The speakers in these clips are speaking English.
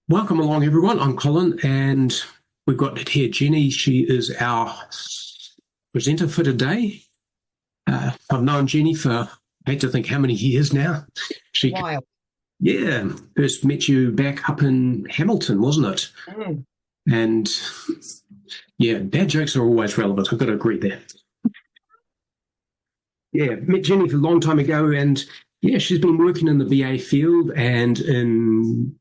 Welcome along, everyone. I'm Colin, and we've got here Jenny. She is our presenter for today. I've known Jenny for, I hate to think how many years now. She, Wild. yeah, first met you back up in Hamilton, wasn't it? Mm. And yeah, dad jokes are always relevant. I've got to agree there. Yeah, met Jenny a long time ago, and yeah, she's been working in the BA field and in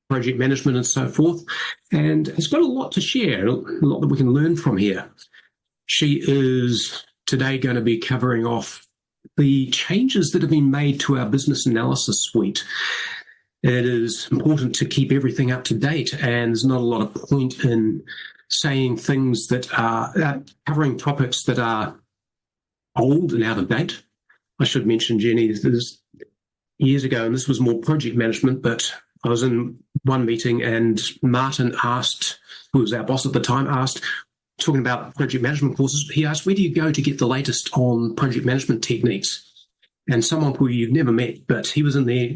project management and so forth, and has got a lot to share, a lot that we can learn from here. She is today going to be covering off the changes that have been made to our business analysis suite. It is important to keep everything up to date, and there's not a lot of point in saying things that are covering topics that are old and out of date. I should mention, Jenny, this years ago, and this was more project management, but I was in one meeting and Martin asked, who was our boss at the time, asked, talking about project management courses, he asked, where do you go to get the latest on project management techniques? And someone who you've never met, but he was in there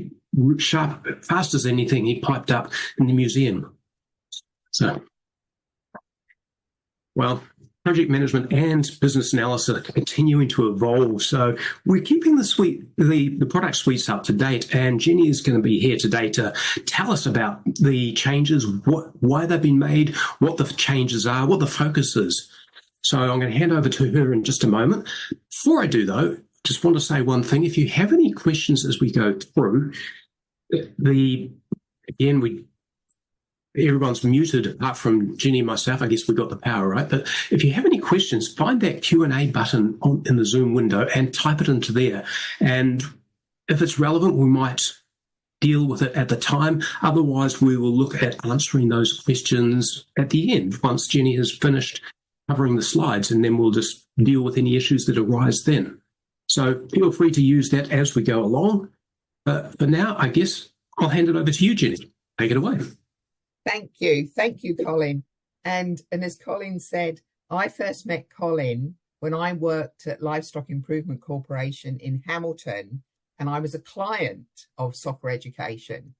sharp, fast as anything, he piped up in the museum. So, well, project management and business analysis are continuing to evolve. So we're keeping the product suites up to date. And Jenny is going to be here today to tell us about the changes, why they've been made, what the changes are, what the focus is. So I'm going to hand over to her in just a moment. Before I do, though, just want to say one thing. If you have any questions as we go through, everyone's muted apart from Jenny and myself. I guess we got the power, right? But if you have any questions, find that Q&A button in the Zoom window and type it into there. And if it's relevant, we might deal with it at the time. Otherwise, we will look at answering those questions at the end once Jenny has finished covering the slides, and then we'll just deal with any issues that arise then. So feel free to use that as we go along. But for now, I guess I'll hand it over to you, Jenny. Take it away. Thank you. Thank you, Colin. And as Colin said, I first met Colin when I worked at Livestock Improvement Corporation in Hamilton, and I was a client of Software Education.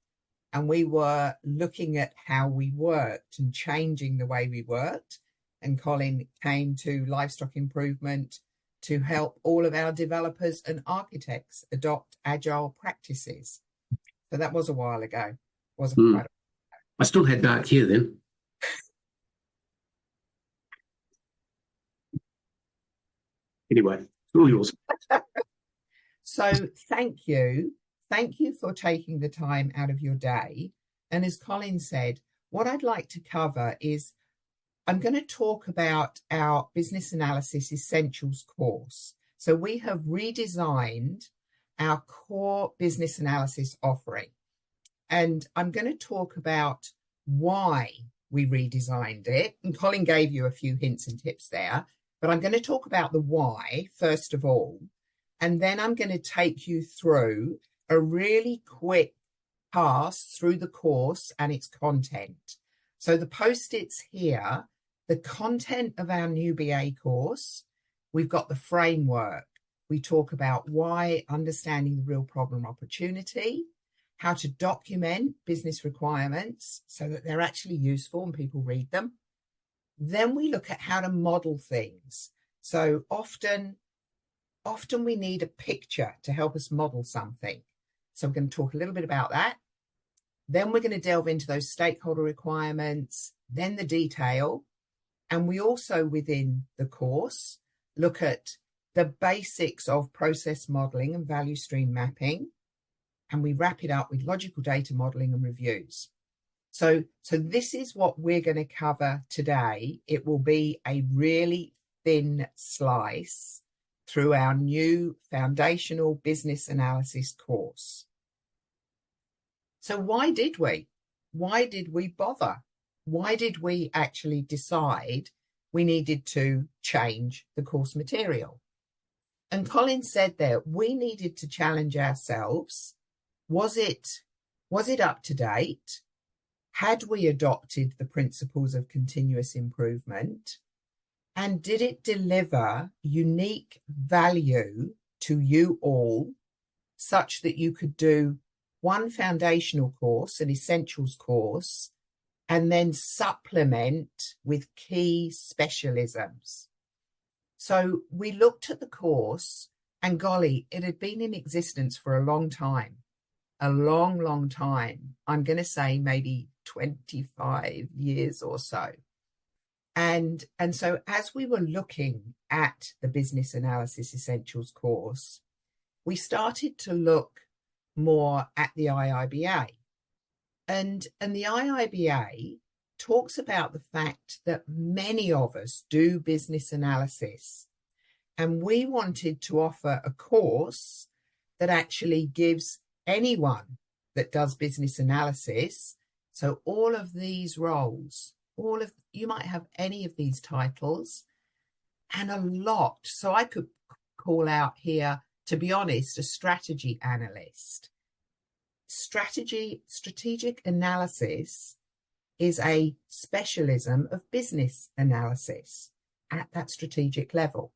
And we were looking at how we worked and changing the way we worked. And Colin came to Livestock Improvement to help all of our developers and architects adopt agile practices. So that was a while ago. It wasn't quite. I still had dark hair then. Anyway, it's all yours. So thank you. Thank you for taking the time out of your day. And as Colin said, what I'd like to cover is I'm going to talk about our Business Analysis Essentials course. So we have redesigned our core business analysis offering. And I'm going to talk about why we redesigned it. And Colin gave you a few hints and tips there, but I'm going to talk about the why, first of all. And then I'm going to take you through a really quick pass through the course and its content. So the post-its here, the content of our new BA course, we've got the framework. We talk about why, understanding the real problem opportunity, how to document business requirements so that they're actually useful and people read them. Then we look at how to model things. So often we need a picture to help us model something. So we're going to talk a little bit about that. Then we're going to delve into those stakeholder requirements, then the detail. And we also, within the course, look at the basics of process modeling and value stream mapping. And we wrap it up with logical data modeling and reviews. So this is what we're going to cover today. It will be a really thin slice through our new foundational business analysis course. So why did we? Why did we bother? Why did we actually decide we needed to change the course material? And Colin said there, we needed to challenge ourselves. Was it up to date? Had we adopted the principles of continuous improvement? And did it deliver unique value to you all such that you could do one foundational course, an essentials course, and then supplement with key specialisms. So we looked at the course, and golly, it had been in existence for a long time, a long, long time. I'm going to say maybe 25 years or so. And so as we were looking at the Business Analysis Essentials course, we started to look more at the IIBA. And the IIBA talks about the fact that many of us do business analysis. And we wanted to offer a course that actually gives anyone that does business analysis, so all of these roles, you might have any of these titles, and a lot. So I could call out here, to be honest, a strategy analyst. Strategic analysis is a specialism of business analysis at that strategic level.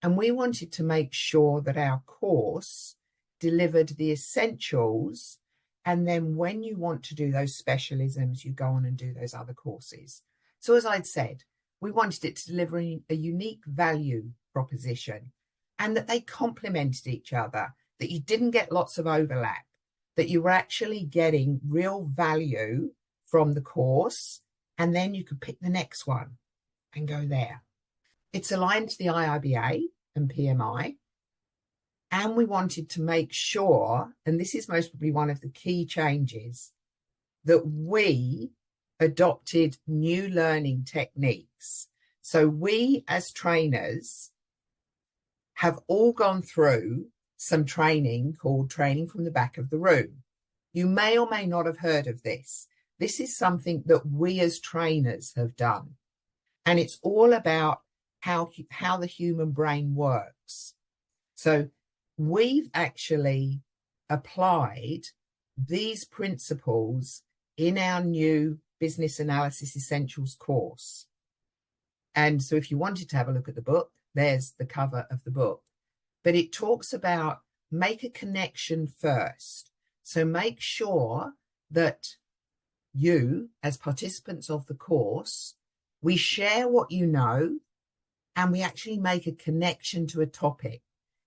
And we wanted to make sure that our course delivered the essentials. And then when you want to do those specialisms, you go on and do those other courses. So as I'd said, we wanted it to deliver a unique value proposition, and that they complemented each other, that you didn't get lots of overlap, that you were actually getting real value from the course, and then you could pick the next one and go there. It's aligned to the IIBA and PMI. And we wanted to make sure, and this is most probably one of the key changes, that we adopted new learning techniques. So we as trainers have all gone through some training called Training from the Back of the Room. You may or may not have heard of this. This is something that we as trainers have done. And it's all about how the human brain works. So we've actually applied these principles in our new Business Analysis Essentials course. And so if you wanted to have a look at the book, there's the cover of the book. But it talks about make a connection first. So make sure that you, as participants of the course, we share what you know, and we actually make a connection to a topic.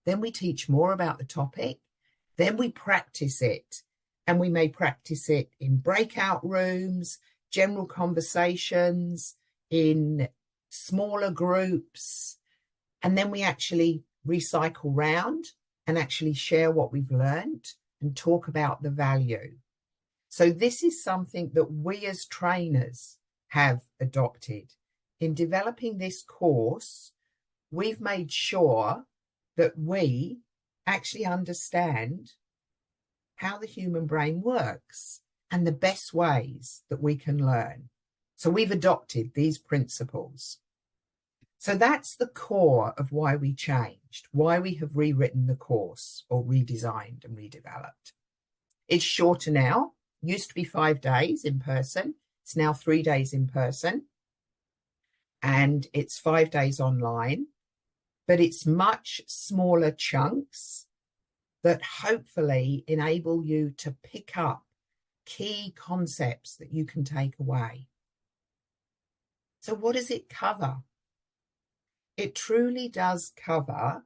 Then we teach more about the topic. Then we practice it. And we may practice it in breakout rooms, general conversations, in smaller groups. And then we actually recycle round and actually share what we've learned and talk about the value. So this is something that we as trainers have adopted. In developing this course, we've made sure that we actually understand how the human brain works and the best ways that we can learn. So we've adopted these principles. So that's the core of why we changed, why we have rewritten the course or redesigned and redeveloped. It's shorter now. Used to be 5 days in person. It's now 3 days in person. And it's 5 days online. But it's much smaller chunks that hopefully enable you to pick up key concepts that you can take away. So what does it cover? It truly does cover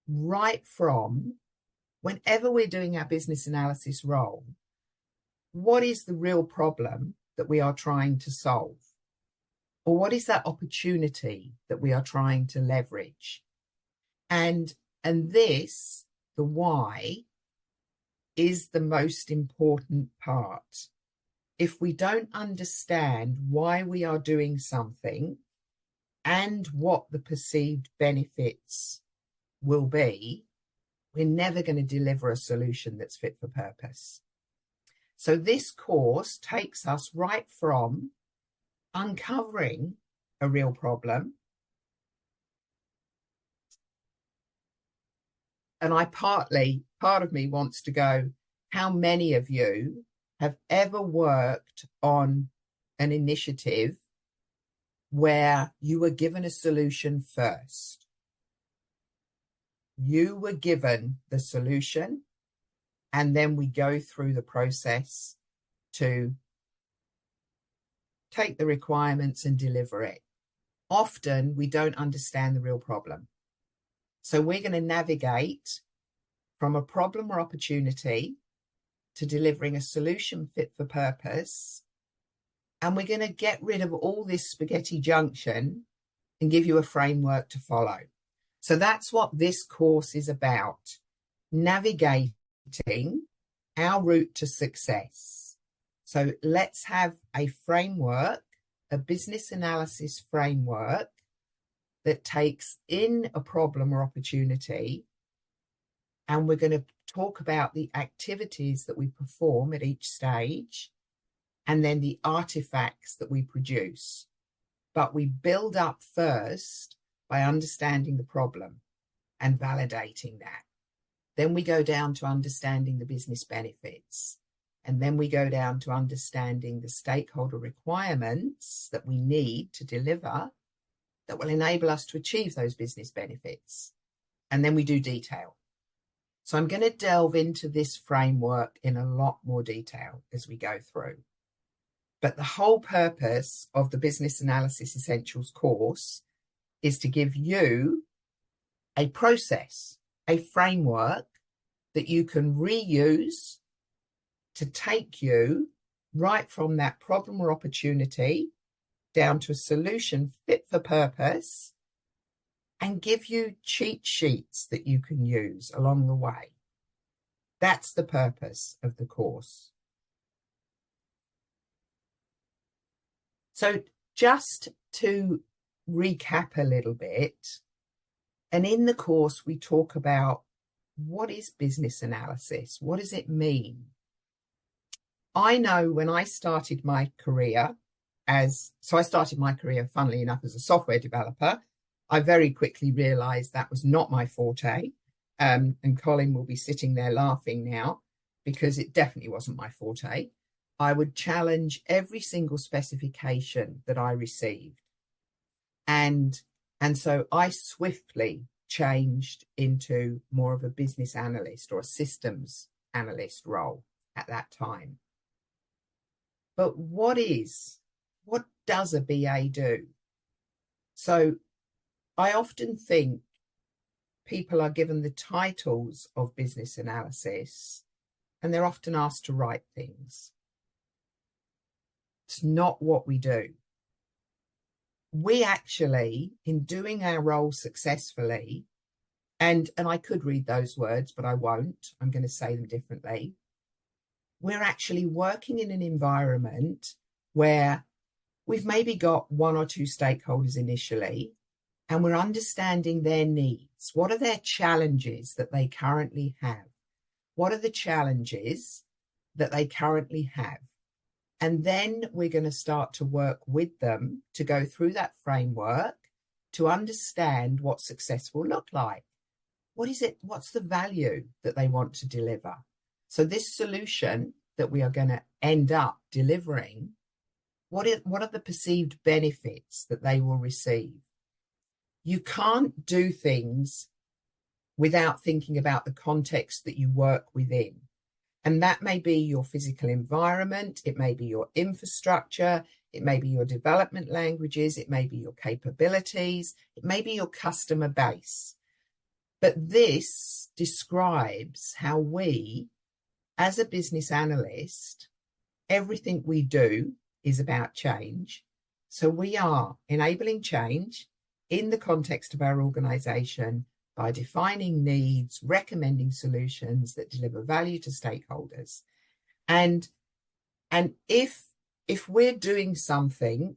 right from whenever we're doing our business analysis role, what is the real problem that we are trying to solve? Or what is that opportunity that we are trying to leverage? And this, the why, is the most important part. If we don't understand why we are doing something and what the perceived benefits will be, we're never going to deliver a solution that's fit for purpose. So this course takes us right from uncovering a real problem. And part of me wants to go, how many of you have ever worked on an initiative where you were given a solution first? You were given the solution, and then we go through the process to take the requirements and deliver it. Often we don't understand the real problem. So we're going to navigate from a problem or opportunity to delivering a solution fit for purpose. And we're going to get rid of all this spaghetti junction and give you a framework to follow. So that's what this course is about, navigating our route to success. So let's have a framework, a business analysis framework that takes in a problem or opportunity, and we're going to talk about the activities that we perform at each stage and then the artifacts that we produce. But we build up first by understanding the problem and validating that. Then we go down to understanding the business benefits. And then we go down to understanding the stakeholder requirements that we need to deliver that will enable us to achieve those business benefits. And then we do detail. So I'm going to delve into this framework in a lot more detail as we go through. But the whole purpose of the Business Analysis Essentials course is to give you a process, a framework that you can reuse to take you right from that problem or opportunity down to a solution fit for purpose and give you cheat sheets that you can use along the way. That's the purpose of the course. So just to recap a little bit, and in the course we talk about what is business analysis? What does it mean? I know when I started my career I started my career, funnily enough, as a software developer. I very quickly realized that was not my forte. And Colin will be sitting there laughing now because it definitely wasn't my forte. I would challenge every single specification that I received. And so I swiftly changed into more of a business analyst or a systems analyst role at that time. But what does a BA do? So I often think people are given the titles of business analysis and they're often asked to write things. It's not what we do. We actually, in doing our role successfully, and I could read those words, but I won't. I'm going to say them differently. We're actually working in an environment where we've maybe got one or two stakeholders initially, and we're understanding their needs. What are their challenges that they currently have? What are the challenges that they currently have? And then we're going to start to work with them to go through that framework to understand what success will look like. What is it? What's the value that they want to deliver? So this solution that we are going to end up delivering, what are the perceived benefits that they will receive? You can't do things without thinking about the context that you work within. And that may be your physical environment, it may be your infrastructure, it may be your development languages, it may be your capabilities, it may be your customer base. But this describes how we, as a business analyst, everything we do is about change. So we are enabling change in the context of our organization by defining needs, recommending solutions that deliver value to stakeholders. And if we're doing something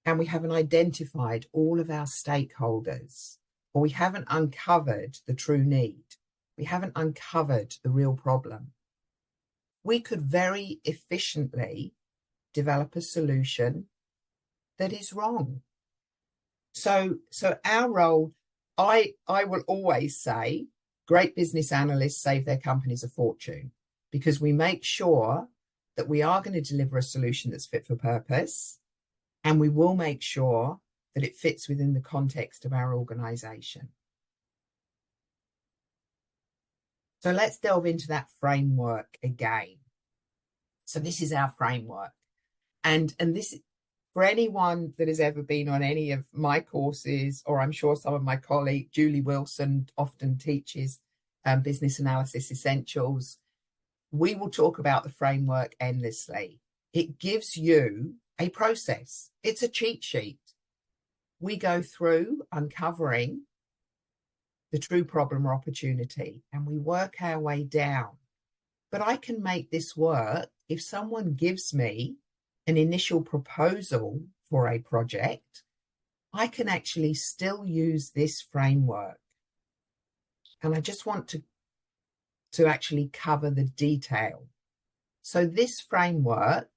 and we haven't identified all of our stakeholders, or we haven't uncovered the true need, we haven't uncovered the real problem, we could very efficiently develop a solution that is wrong. So our role, I will always say, great business analysts save their companies a fortune, because we make sure that we are going to deliver a solution that's fit for purpose, and we will make sure that it fits within the context of our organization. So let's delve into that framework again. So this is our framework. And this, for anyone that has ever been on any of my courses, or I'm sure some of my colleagues, Julie Wilson often teaches Business Analysis Essentials, we will talk about the framework endlessly. It gives you a process. It's a cheat sheet. We go through uncovering the true problem or opportunity, and we work our way down. But I can make this work if someone gives me an initial proposal for a project. I can actually still use this framework. And I just want to actually cover the detail. So this framework,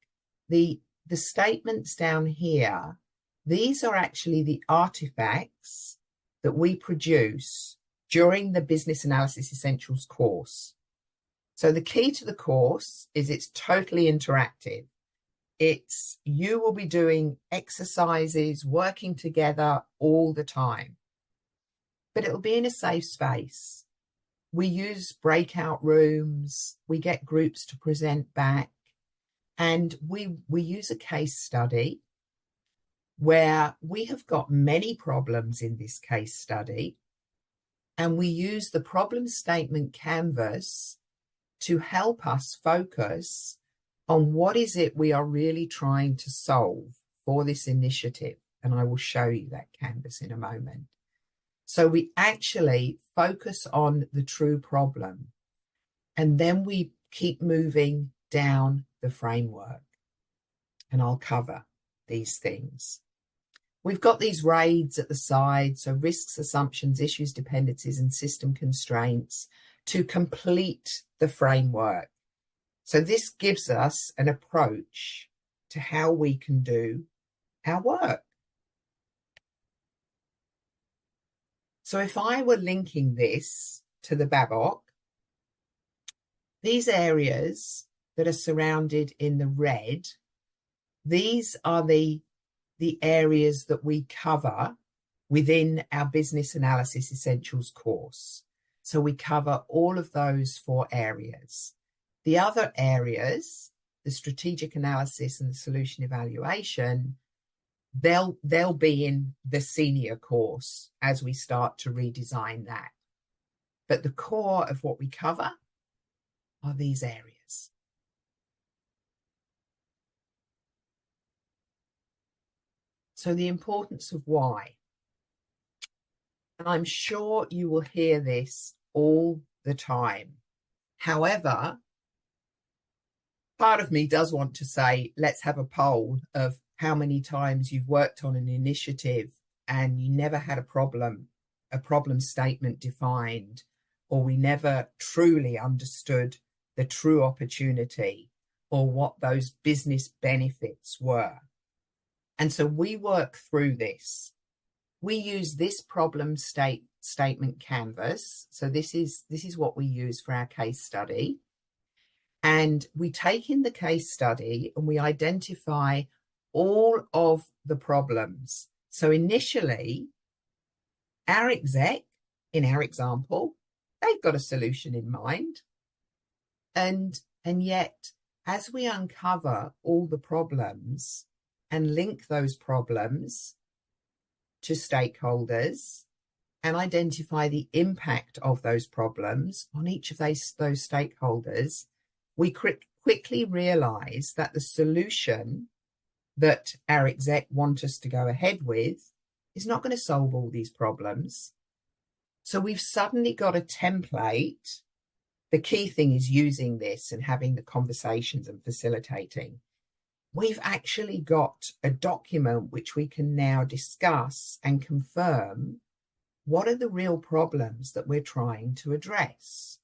the statements down here, these are actually the artifacts that we produce during the Business Analysis Essentials course. So the key to the course is it's totally interactive. You will be doing exercises, working together all the time, but it'll be in a safe space. We use breakout rooms, we get groups to present back, and we use a case study where we have got many problems in this case study, and we use the problem statement canvas to help us focus on what is it we are really trying to solve for this initiative. And I will show you that canvas in a moment. So we actually focus on the true problem, and then we keep moving down the framework. And I'll cover these things. We've got these RAIDs at the side, so risks, assumptions, issues, dependencies, and system constraints to complete the framework. So this gives us an approach to how we can do our work. So if I were linking this to the Babok, these areas that are surrounded in the red, these are the areas that we cover within our Business Analysis Essentials course. So we cover all of those 4 areas. The other areas, the strategic analysis and the solution evaluation, they'll be in the senior course as we start to redesign that. But the core of what we cover are these areas. So the importance of why. And I'm sure you will hear this all the time. However, part of me does want to say, let's have a poll of how many times you've worked on an initiative and you never had a problem statement defined, or we never truly understood the true opportunity or what those business benefits were. And so we work through this. We use this problem statement canvas. So this is what we use for our case study. And we take in the case study and we identify all of the problems. So initially, our exec, in our example, they've got a solution in mind. And yet, as we uncover all the problems and link those problems to stakeholders and identify the impact of those problems on each of those stakeholders, we quickly realize that the solution that our exec want us to go ahead with is not going to solve all these problems. So we've suddenly got a template. The key thing is using this and having the conversations and facilitating. We've actually got a document which we can now discuss and confirm what are the real problems that we're trying to address.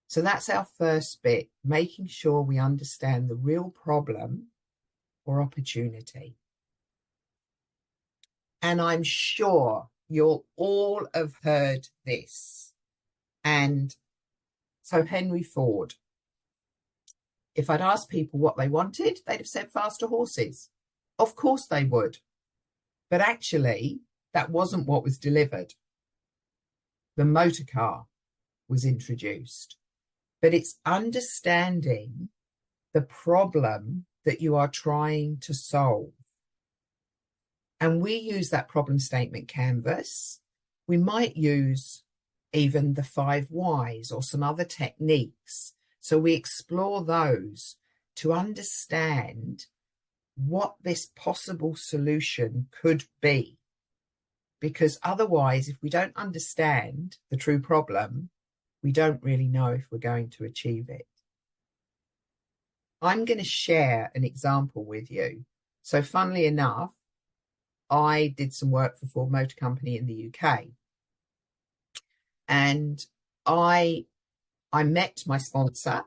So that's our first bit, making sure we understand the real problem or opportunity. And I'm sure you'll all have heard this. And so Henry Ford, if I'd asked people what they wanted, they'd have said faster horses. Of course they would. But actually, that wasn't what was delivered. The motor car was introduced. But it's understanding the problem that you are trying to solve. And we use that problem statement canvas. We might use even the 5 whys or some other techniques. So we explore those to understand what this possible solution could be. Because otherwise, if we don't understand the true problem, we don't really know if we're going to achieve it. I'm going to share an example with you. So funnily enough, I did some work for Ford Motor Company in the UK. And I met my sponsor,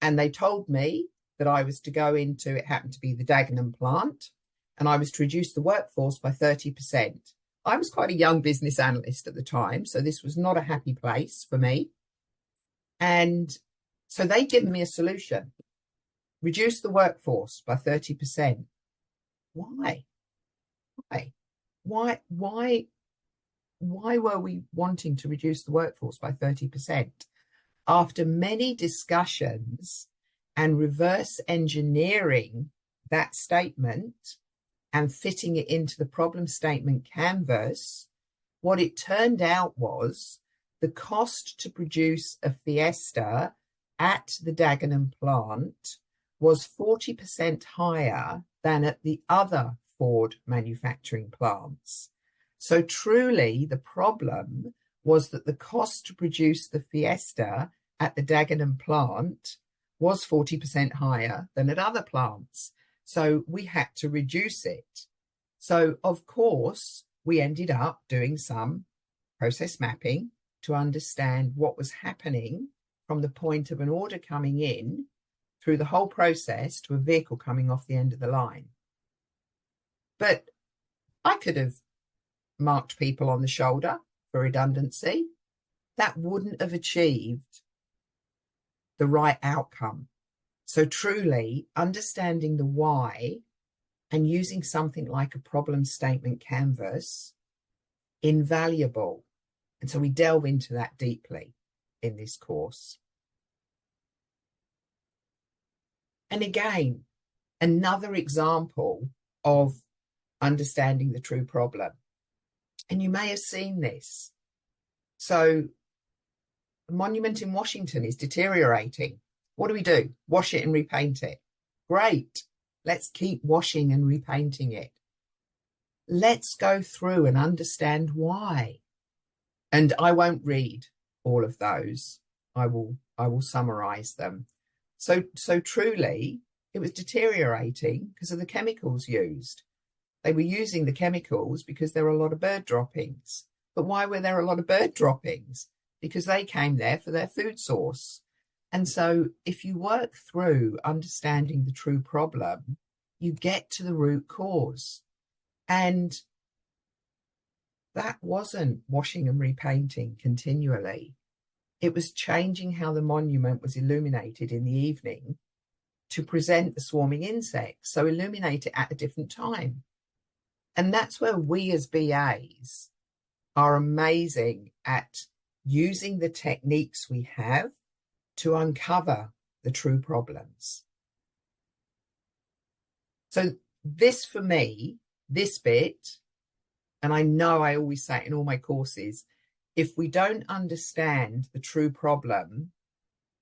and they told me that I was to go into, it happened to be the Dagenham plant, and I was to reduce the workforce by 30%. I was quite a young business analyst at the time, so this was not a happy place for me. And so they'd given me a solution: reduce the workforce by 30%. Why? Why were we wanting to reduce the workforce by 30%? After many discussions and reverse engineering that statement and fitting it into the problem statement canvas, what it turned out was the cost to produce a Fiesta at the Dagenham plant was 40% higher than at the other Ford manufacturing plants. So truly, the problem was that the cost to produce the Fiesta at the Dagenham plant was 40% higher than at other plants. So we had to reduce it. So, of course, we ended up doing some process mapping to understand what was happening from the point of an order coming in through the whole process to a vehicle coming off the end of the line. But I could have marked people on the shoulder for redundancy. That wouldn't have achieved the right outcome. So truly understanding the why and using something like a problem statement canvas, invaluable. And so we delve into that deeply in this course. And again, another example of understanding the true problem. And you may have seen this. So a monument in Washington is deteriorating. What do? Wash it and repaint it. Great. Let's keep washing and repainting it. Let's go through and understand why. And I won't read all of those. I will summarize them. So truly, it was deteriorating because of the chemicals used. They were using the chemicals because there were a lot of bird droppings. But why were there a lot of bird droppings? Because they came there for their food source. And so if you work through understanding the true problem, you get to the root cause. And that wasn't washing and repainting continually. It was changing how the monument was illuminated in the evening to present the swarming insects. So illuminate it at a different time. And that's where we as BAs are amazing at using the techniques we have to uncover the true problems. So this, for me, this bit, and I know I always say it in all my courses, if we don't understand the true problem,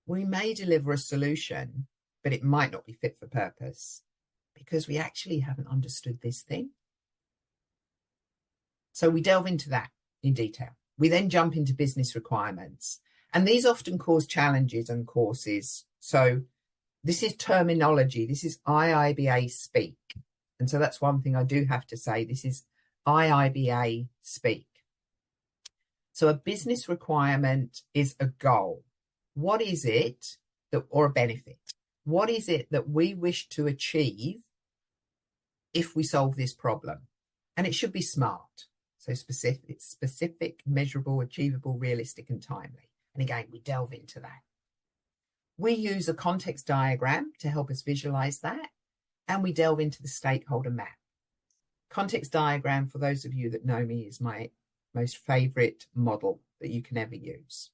we may deliver a solution, but it might not be fit for purpose because we actually haven't understood this thing. So we delve into that in detail. We then jump into business requirements. And these often cause challenges on courses. So this is terminology. This is IIBA speak. And so that's one thing I do have to say. This is IIBA speak. So a business requirement is a goal. What is it that, or a benefit? What is it that we wish to achieve if we solve this problem? And it should be SMART. So specific, measurable, achievable, realistic, and timely. And again, we delve into that. We use a context diagram to help us visualize that. And we delve into the stakeholder map. Context diagram, for those of you that know me, is my most favorite model that you can ever use.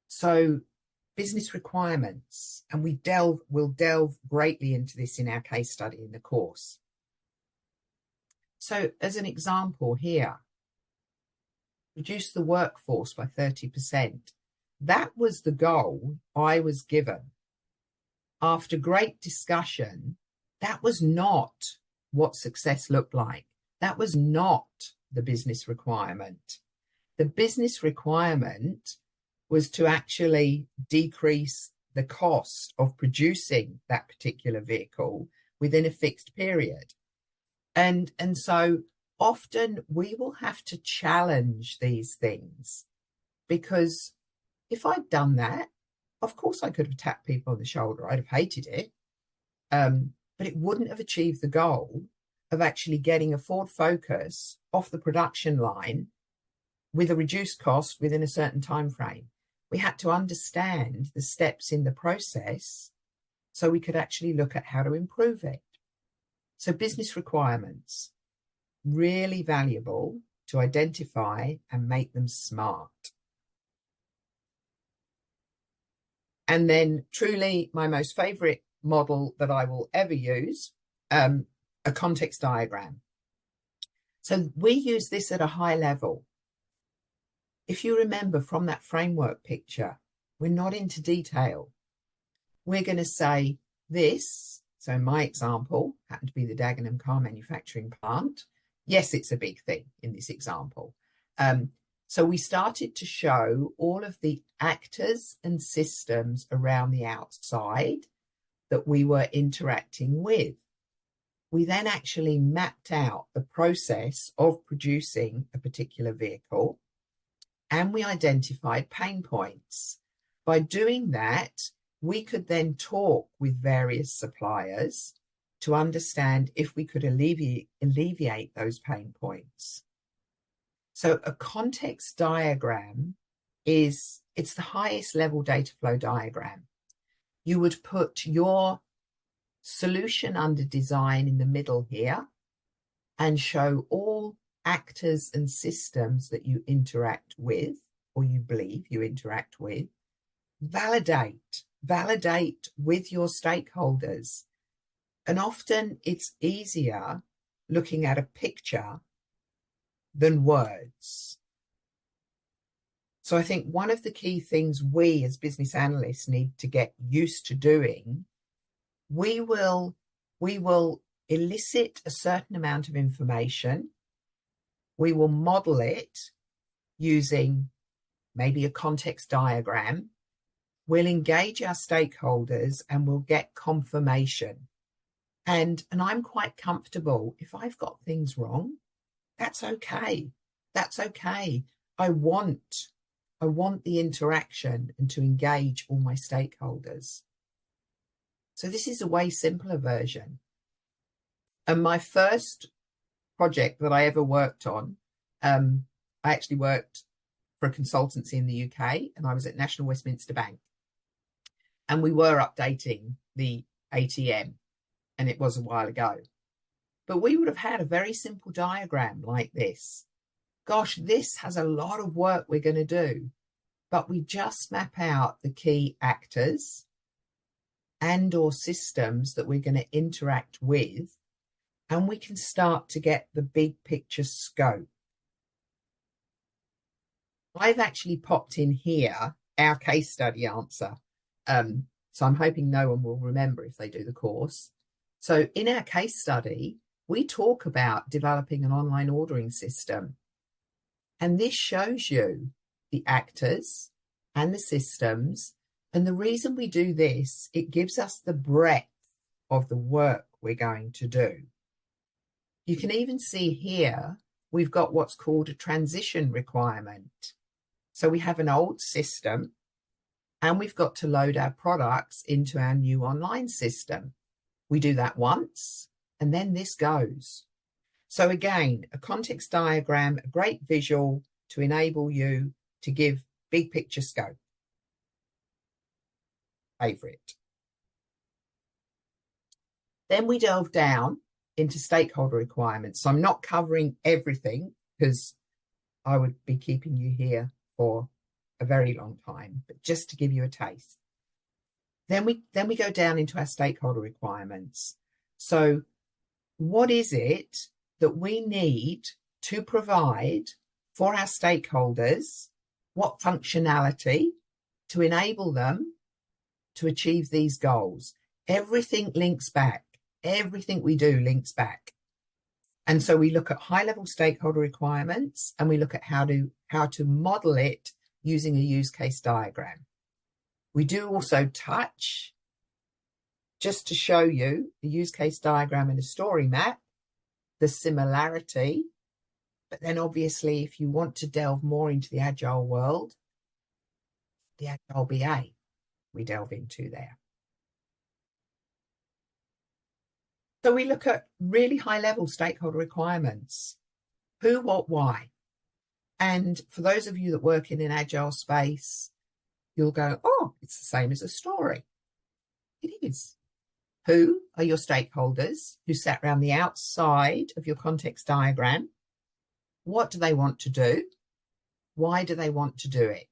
So business requirements, and we'll delve greatly into this in our case study in the course. So as an example here, reduce the workforce by 30%. That was the goal I was given. After great discussion, that was not what success looked like. That was not the business requirement. The business requirement was to actually decrease the cost of producing that particular vehicle within a fixed period. And so often we will have to challenge these things, because if I'd done that, of course I could have tapped people on the shoulder. I'd have hated it. But it wouldn't have achieved the goal of actually getting a Ford Focus off the production line with a reduced cost within a certain time frame. We had to understand the steps in the process so we could actually look at how to improve it. So business requirements, really valuable to identify and make them smart. And then truly my most favorite model that I will ever use, a context diagram. So we use this at a high level. If you remember from that framework picture, we're not into detail. We're going to say this. So my example happened to be the Dagenham car manufacturing plant. Yes, it's a big thing in this example. So we started to show all of the actors and systems around the outside that we were interacting with. We then actually mapped out the process of producing a particular vehicle, and we identified pain points. By doing that, we could then talk with various suppliers to understand if we could alleviate those pain points. So a context diagram it's the highest level data flow diagram. You would put your solution under design in the middle here and show all actors and systems that you interact with, or you believe you interact with. Validate with your stakeholders. And often it's easier looking at a picture than words. So I think one of the key things we as business analysts need to get used to doing, we will elicit a certain amount of information. We will model it using maybe a context diagram. We'll engage our stakeholders and we'll get confirmation. And I'm quite comfortable if I've got things wrong. That's okay. That's okay. I want the interaction and to engage all my stakeholders. So this is a way simpler version. And my first project that I ever worked on, I actually worked for a consultancy in the UK, and I was at National Westminster Bank. And we were updating the ATM, and it was a while ago. But we would have had a very simple diagram like this. Gosh, this has a lot of work we're going to do. But we just map out the key actors and or systems that we're going to interact with, and we can start to get the big picture scope. I've actually popped in here our case study answer. So I'm hoping no one will remember if they do the course. So in our case study, we talk about developing an online ordering system. And this shows you the actors and the systems. And the reason we do this, it gives us the breadth of the work we're going to do. You can even see here, we've got what's called a transition requirement. So we have an old system and we've got to load our products into our new online system. We do that once and then this goes. So again, a context diagram, a great visual to enable you to give big picture scope. Favorite. Then we delve down into stakeholder requirements. So I'm not covering everything because I would be keeping you here for a very long time, but just to give you a taste. Then we go down into our stakeholder requirements. So what is it that we need to provide for our stakeholders? What functionality to enable them to achieve these goals? Everything links back. Everything we do links back. And so we look at high-level stakeholder requirements, and we look at how to model it using a use case diagram. We do also touch, just to show you, the use case diagram and a story map, the similarity. But then obviously, if you want to delve more into the Agile world, the Agile BA we delve into there. So we look at really high-level stakeholder requirements. Who, what, why? And for those of you that work in an Agile space, you'll go, oh, it's the same as a story. It is. Who are your stakeholders who sat around the outside of your context diagram? What do they want to do? Why do they want to do it?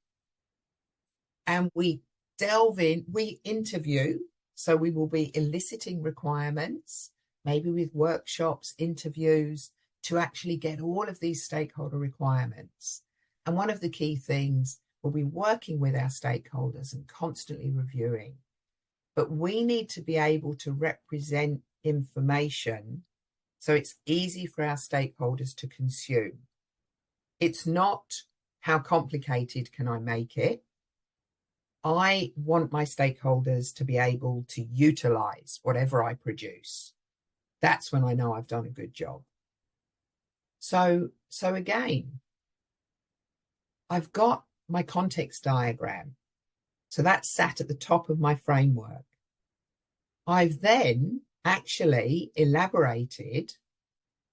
And we delve in, we interview, so we will be eliciting requirements, maybe with workshops, interviews, to actually get all of these stakeholder requirements. And one of the key things, we'll be working with our stakeholders and constantly reviewing. But we need to be able to represent information so it's easy for our stakeholders to consume. It's not how complicated can I make it. I want my stakeholders to be able to utilize whatever I produce. That's when I know I've done a good job. So again, I've got my context diagram. So that's sat at the top of my framework. I've then actually elaborated,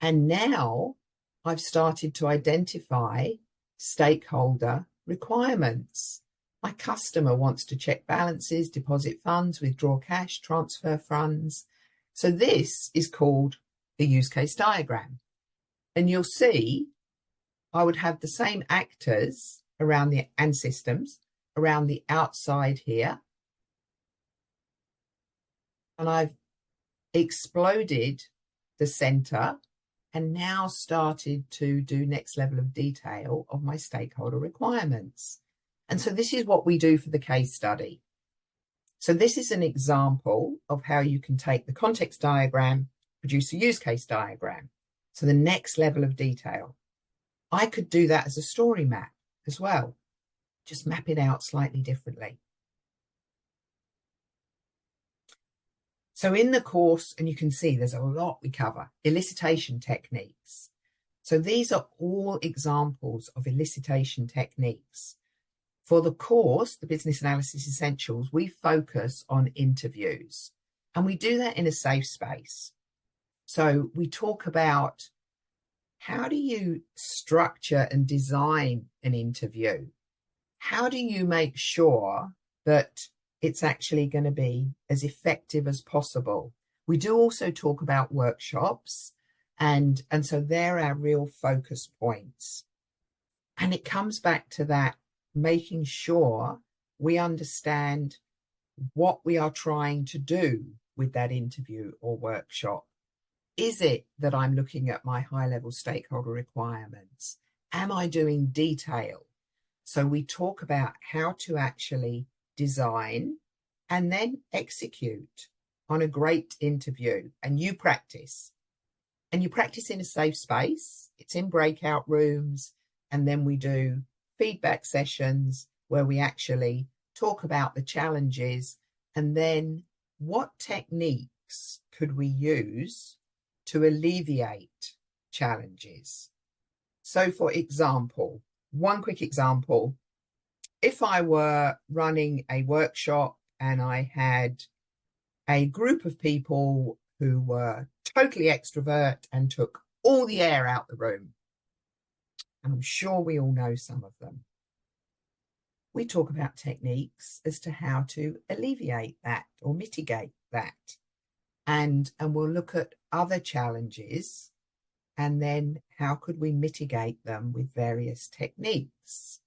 and now I've started to identify stakeholder requirements. My customer wants to check balances, deposit funds, withdraw cash, transfer funds. So this is called the use case diagram. And you'll see I would have the same actors around the and systems around the outside here. And I've exploded the center and now started to do next level of detail of my stakeholder requirements. And so this is what we do for the case study. So this is an example of how you can take the context diagram, produce a use case diagram. So the next level of detail. I could do that as a story map as well, just map it out slightly differently. So in the course, and you can see there's a lot we cover, elicitation techniques. So these are all examples of elicitation techniques. For the course, the Business Analysis Essentials, we focus on interviews, and we do that in a safe space. So we talk about how do you structure and design an interview? How do you make sure that it's actually going to be as effective as possible? We do also talk about workshops, and so they're our real focus points. And it comes back to that, making sure we understand what we are trying to do with that interview or workshop. Is it that I'm looking at my high-level stakeholder requirements? Am I doing detail? So we talk about how to actually design and then execute on a great interview. And you practice. And you practice in a safe space. It's in breakout rooms. And then we do feedback sessions where we actually talk about the challenges and then what techniques could we use to alleviate challenges. So for example, one quick example, if I were running a workshop and I had a group of people who were totally extrovert and took all the air out the room, and I'm sure we all know some of them, we talk about techniques as to how to alleviate that or mitigate that. And we'll look at other challenges and then how could we mitigate them with various techniques.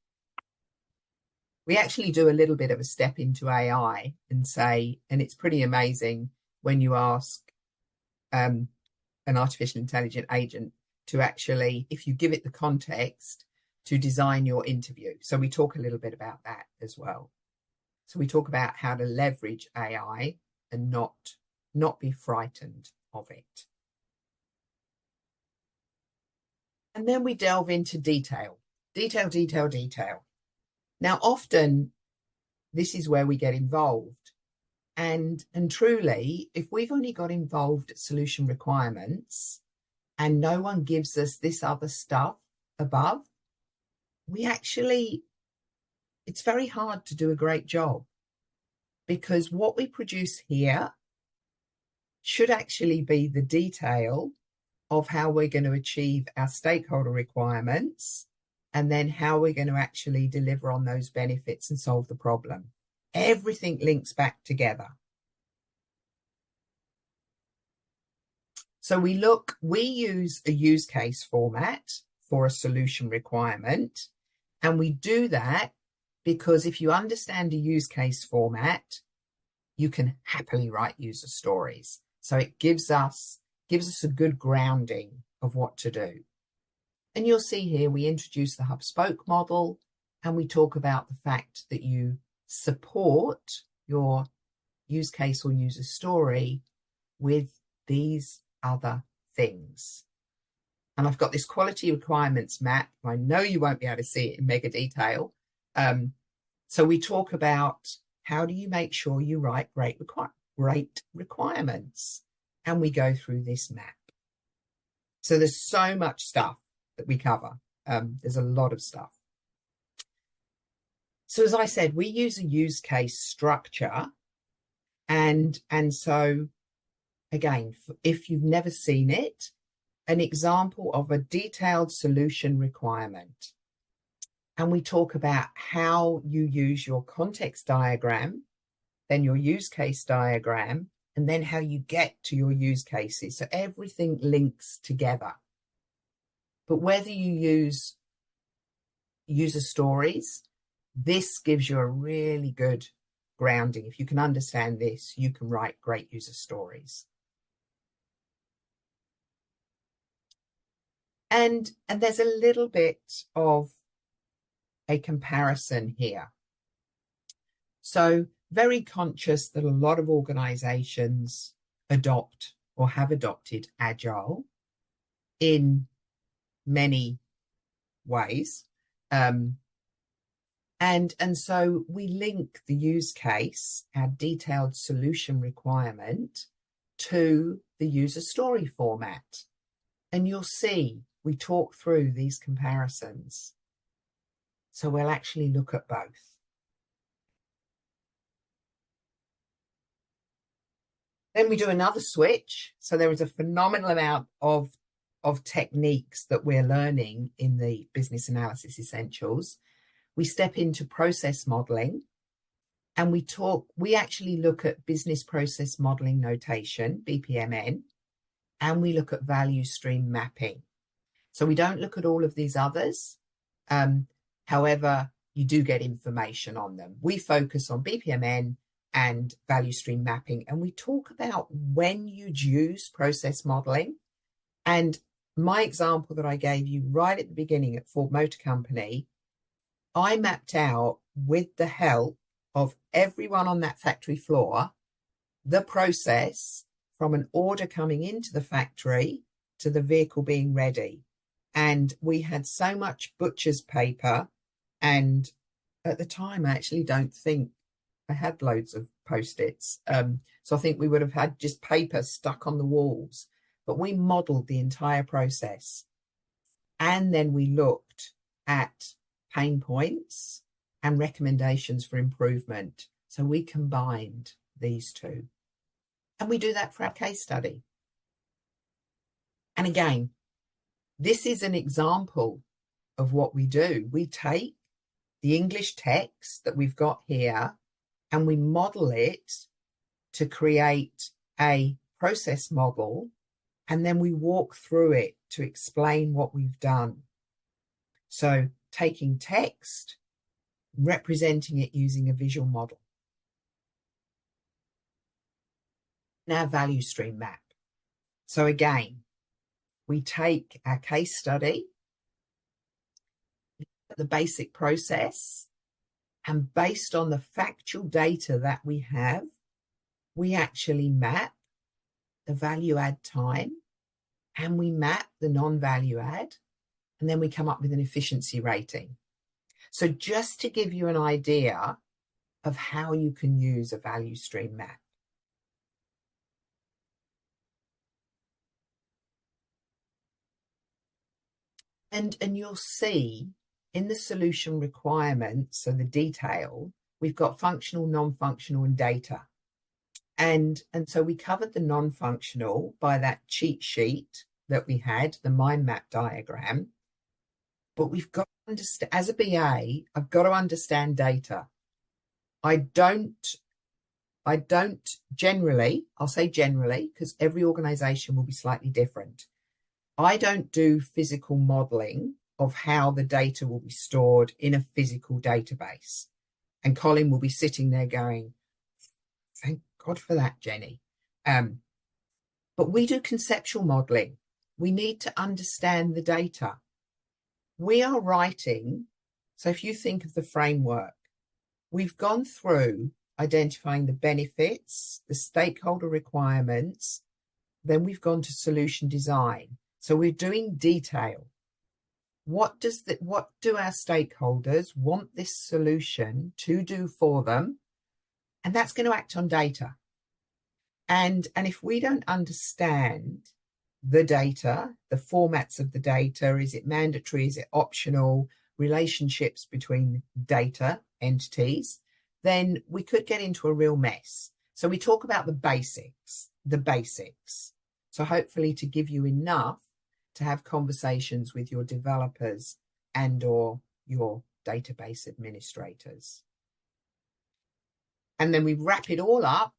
we actually do a little bit of a step into AI and say, and it's pretty amazing when you ask an artificial intelligent agent to actually, if you give it the context, to design your interview. So we talk a little bit about that as well. So we talk about how to leverage AI and not be frightened of it. And then we delve into detail. Detail. Now, often this is where we get involved. And truly, if we've only got involved at solution requirements and no one gives us this other stuff above, it's very hard to do a great job, because what we produce here should actually be the detail of how we're going to achieve our stakeholder requirements, and then how we're going to actually deliver on those benefits and solve the problem. Everything links back together. So we use a use case format for a solution requirement. And we do that because if you understand a use case format, you can happily write user stories. So it gives us a good grounding of what to do. And you'll see here, we introduce the hub spoke model, and we talk about the fact that you support your use case or user story with these other things. And I've got this quality requirements map. I know you won't be able to see it in mega detail. So we talk about how do you make sure you write great requirements? And we go through this map. So there's so much stuff that we cover. There's a lot of stuff. So as I said, we use a use case structure. And so, again, if you've never seen it, an example of a detailed solution requirement. And we talk about how you use your context diagram, then your use case diagram, and then how you get to your use cases. So everything links together. But whether you use user stories, this gives you a really good grounding. If you can understand this, you can write great user stories. And there's a little bit of a comparison here. So very conscious that a lot of organizations adopt or have adopted Agile in many ways. And so we link the use case, our detailed solution requirement, to the user story format. And you'll see we talk through these comparisons. So we'll actually look at both. Then we do another switch. So there is a phenomenal amount of techniques that we're learning in the Business Analysis Essentials. We step into process modeling, and we actually look at business process modeling notation, BPMN, and we look at value stream mapping. So we don't look at all of these others. However, you do get information on them. We focus on BPMN and value stream mapping, and we talk about when you'd use process modeling. And my example that I gave you right at the beginning at Ford Motor Company, I mapped out, with the help of everyone on that factory floor, the process from an order coming into the factory to the vehicle being ready. And we had so much butcher's paper, and at the time, I actually don't think I had loads of Post-its. So I think we would have had just paper stuck on the walls, but we modeled the entire process. And then we looked at pain points and recommendations for improvement. So we combined these two. And we do that for our case study. And again, this is an example of what we do. We take the English text that we've got here and we model it to create a process model, and then we walk through it to explain what we've done. So taking text, representing it using a visual model. Now, value stream map. So again, we take our case study, the basic process, and based on the factual data that we have, we actually map the value add time and we map the non-value add, and then we come up with an efficiency rating. So just to give you an idea of how you can use a value stream map. And you'll see in the solution requirements, so the detail, we've got functional, non-functional, and data. And so we covered the non-functional by that cheat sheet that we had, the mind map diagram. But we've got to understand, as a BA, I've got to understand data. I don't generally, I'll say generally, because every organization will be slightly different. I don't do physical modeling of how the data will be stored in a physical database. And Colin will be sitting there going, thank God for that, Jenny. But we do conceptual modeling. We need to understand the data. We are writing, so if you think of the framework, we've gone through identifying the benefits, the stakeholder requirements, then we've gone to solution design. So we're doing detail. What do our stakeholders want this solution to do for them? And that's going to act on data. And if we don't understand the data, the formats of the data, is it mandatory, is it optional, relationships between data entities, then we could get into a real mess. So we talk about the basics. So hopefully to give you enough to have conversations with your developers and or your database administrators. And then we wrap it all up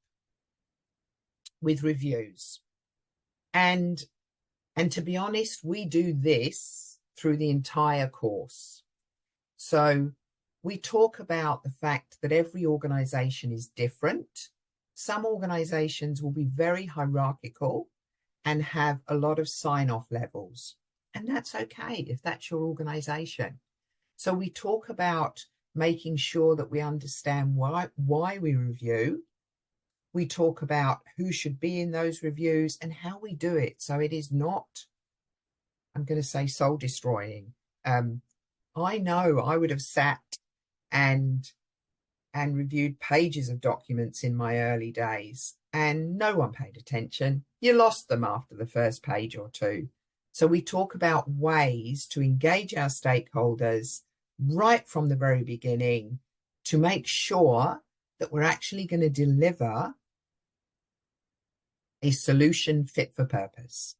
with reviews. And to be honest, we do this through the entire course. So we talk about the fact that every organization is different. Some organizations will be very hierarchical and have a lot of sign-off levels. And that's okay if that's your organization. So we talk about making sure that we understand why we review. We talk about who should be in those reviews and how we do it. So it is not, I'm going to say, soul destroying. I know I would have sat and reviewed pages of documents in my early days and no one paid attention. You lost them after the first page or two. So we talk about ways to engage our stakeholders right from the very beginning to make sure that we're actually going to deliver a solution fit for purpose.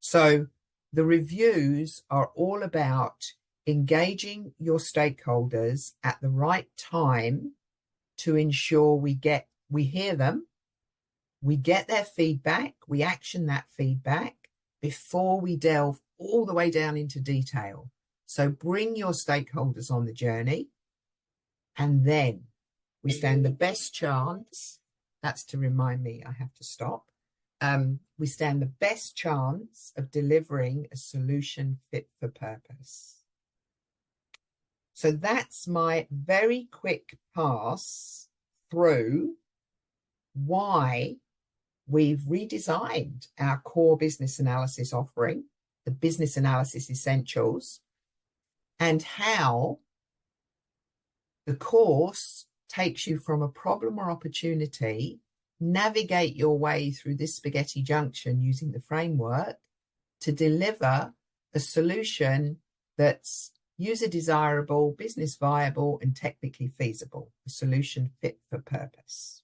So the reviews are all about engaging your stakeholders at the right time to ensure we hear them, we get their feedback, we action that feedback before we delve all the way down into detail. So bring your stakeholders on the journey, and then we stand the best chance. That's to remind me I have to stop. We stand the best chance of delivering a solution fit for purpose. So that's my very quick pass through why we've redesigned our core business analysis offering, the Business Analysis Essentials, and how the course takes you from a problem or opportunity, navigate your way through this spaghetti junction using the framework to deliver a solution that's user desirable, business viable, and technically feasible, a solution fit for purpose.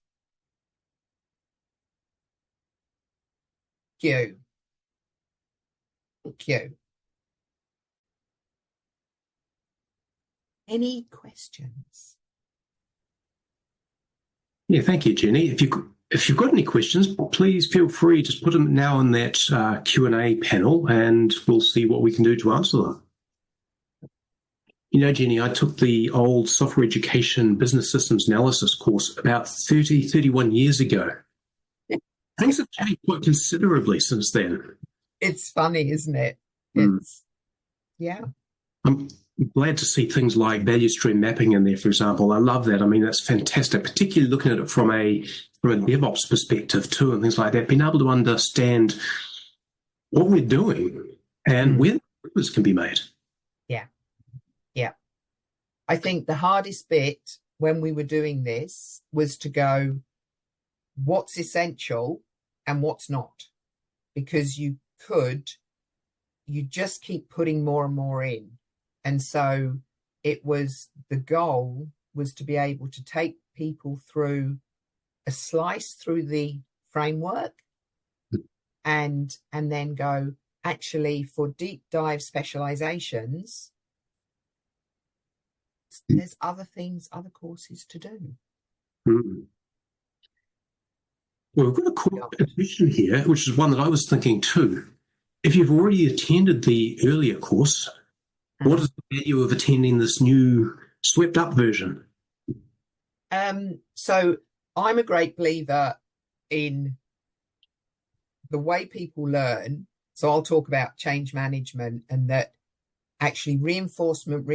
Thank you. Any questions? Yeah, thank you, Jenny. If you've got any questions, please feel free, just put them now in that Q&A panel and we'll see what we can do to answer them. Jenny, I took the old software education business systems analysis course about 31 years ago. Things have changed quite considerably since then. It's funny, isn't it? Mm. Yeah. I'm glad to see things like value stream mapping in there, for example. I love that. I mean, that's fantastic, particularly looking at it from a DevOps perspective too, and things like that. Being able to understand what we're doing and where the improvements can be made. Yeah. Yeah. I think the hardest bit when we were doing this was to go, what's essential and what's not? Because you just keep putting more and more in. And so the goal was to be able to take people through a slice through the framework and then go, actually, for deep dive specializations, there's other courses to do. Mm. Well, we've got a question here, which is one that I was thinking too. If you've already attended the earlier course, what is the value of attending this new swept up version? So I'm a great believer in the way people learn. So I'll talk about change management, and that actually reinforcement.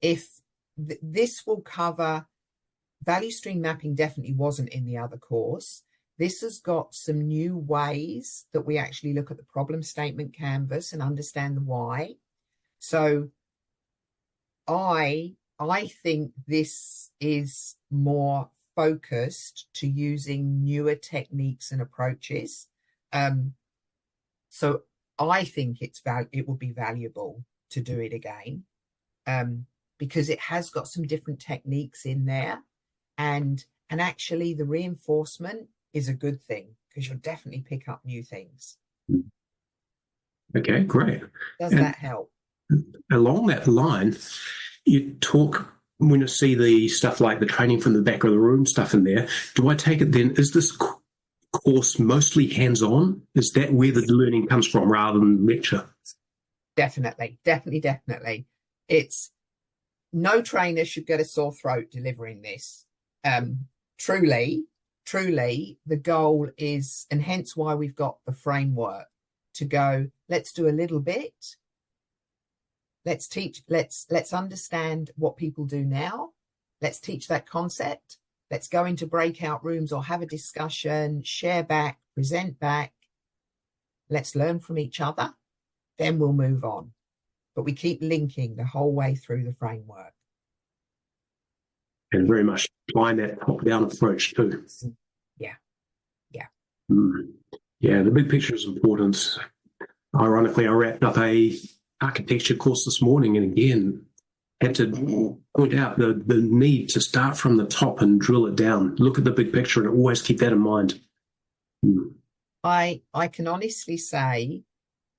If this will cover value stream mapping, definitely wasn't in the other course. This has got some new ways that we actually look at the problem statement canvas and understand the why. So I think this is more focused to using newer techniques and approaches. So I think it would be valuable to do it again, because it has got some different techniques in there, and actually the reinforcement is a good thing because you'll definitely pick up new things. Okay, great. Does that help? Along that line, you talk, when you see the stuff like the training from the back of the room stuff in there, do I take it then, is this course mostly hands-on? Is that where the learning comes from rather than lecture? Definitely. It's no trainer should get a sore throat delivering this. Truly, the goal is, and hence why we've got the framework to go, let's do a little bit. Let's teach, let's understand what people do now. Let's teach that concept. Let's go into breakout rooms or have a discussion, share back, present back. Let's learn from each other. Then we'll move on. But we keep linking the whole way through the framework. And very much applying that top-down approach too. Yeah. Yeah, the big picture is important. Ironically, I wrapped up a architecture course this morning, and again, had to point out the need to start from the top and drill it down. Look at the big picture and always keep that in mind. I can honestly say,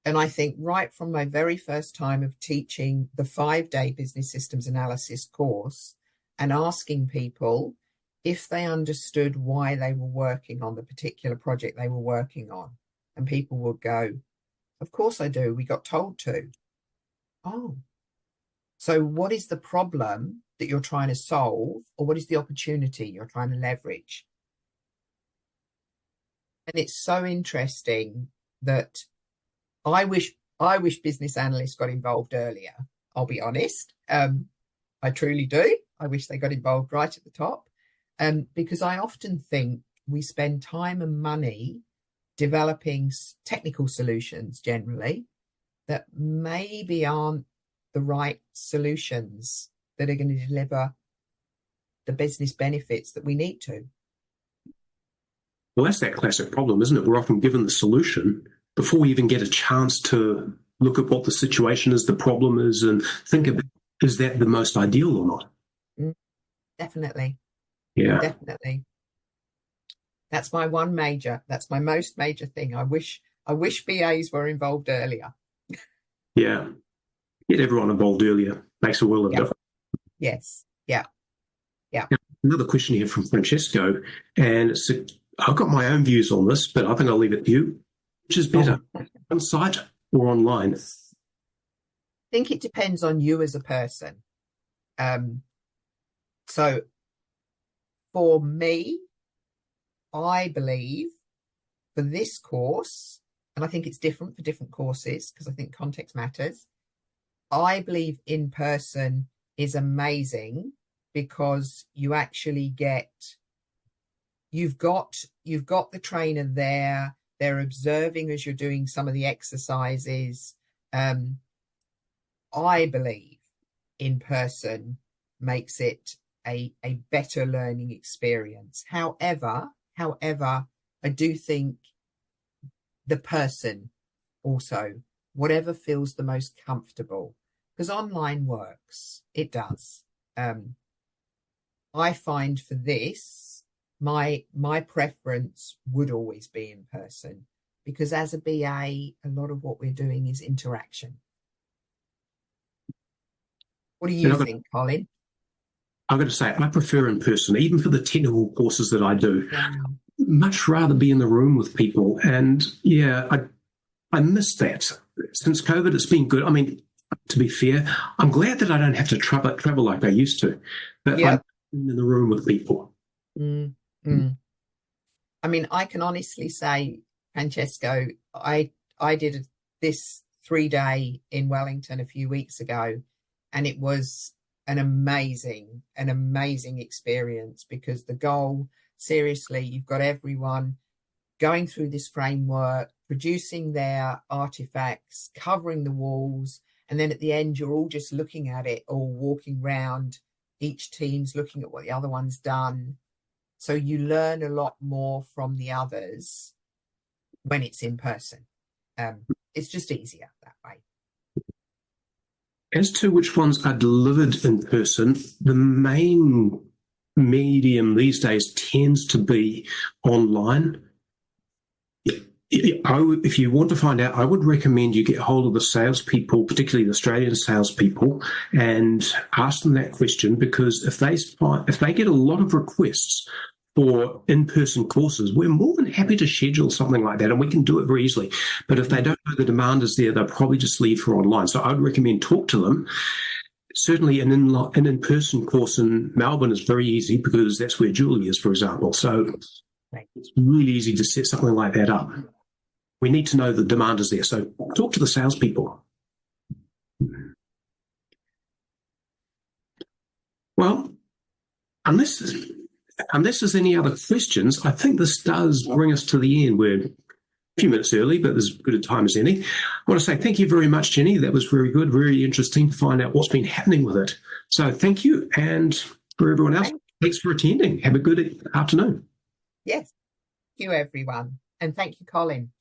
and I think right from my very first time of teaching the 5-day business systems analysis course and asking people if they understood why they were working on the particular project they were working on, and people would go, of course I do, we got told to. Oh, so what is the problem that you're trying to solve, or what is the opportunity you're trying to leverage? And it's so interesting that I wish business analysts got involved earlier. I'll be honest. I truly do. I wish they got involved right at the top, because I often think we spend time and money developing technical solutions generally that maybe aren't the right solutions that are going to deliver the business benefits that we need to. Well, that's that classic problem, isn't it? We're often given the solution before we even get a chance to look at what the situation is, the problem is, and think about, is that the most ideal or not? Definitely. Yeah. Definitely. That's my most major thing. I wish BAs were involved earlier. Yeah. Get everyone involved earlier. Makes a world of difference. Yes. Yeah. Another question here from Francesco, and I've got my own views on this, but I think I'll leave it to you. Which is better, on site or online? think it depends on you as a person. So for me, I believe for this course, and I think it's different for different courses because I think context matters. I believe in person is amazing because you actually you've got the trainer there. They're observing as you're doing some of the exercises. I believe in person makes it a better learning experience. However, I do think the person also, whatever feels the most comfortable, because online works, it does. I find for this, my preference would always be in person, because as a BA, a lot of what we're doing is interaction. What do you think, Colin? I've got to say, I prefer in person, even for the technical courses that I do. Yeah. Much rather be in the room with people. And yeah, I miss that. Since COVID, it's been good. I mean, to be fair, I'm glad that I don't have to travel like I used to, but Yep. I'm in the room with people. I mean, I can honestly say, Francesco, I did this 3-day in Wellington a few weeks ago, and it was an amazing experience, because the goal, seriously, you've got everyone going through this framework, producing their artifacts, covering the walls, and then at the end you're all just looking at it, or walking round, each team's looking at what the other one's done. So you learn a lot more from the others when it's in person. It's just easier that way. As to which ones are delivered in person, the main medium these days tends to be online. If you want to find out, I would recommend you get hold of the salespeople, particularly the Australian salespeople, and ask them that question, because if they get a lot of requests for in-person courses, we're more than happy to schedule something like that, and we can do it very easily. But if they don't know the demand is there, they'll probably just leave for online. So I'd recommend talk to them. Certainly an in-person course in Melbourne is very easy, because that's where Julie is, for example. So it's really easy to set something like that up. We need to know the demand is there. So talk to the salespeople. Well, unless there's any other questions, I think this does bring us to the end. We're a few minutes early, but as good a time as any. I want to say thank you very much, Jenny. That was very good, very interesting to find out what's been happening with it. So thank you. And for everyone else, thanks for attending. Have a good afternoon. Yes. Thank you, everyone. And thank you, Colin.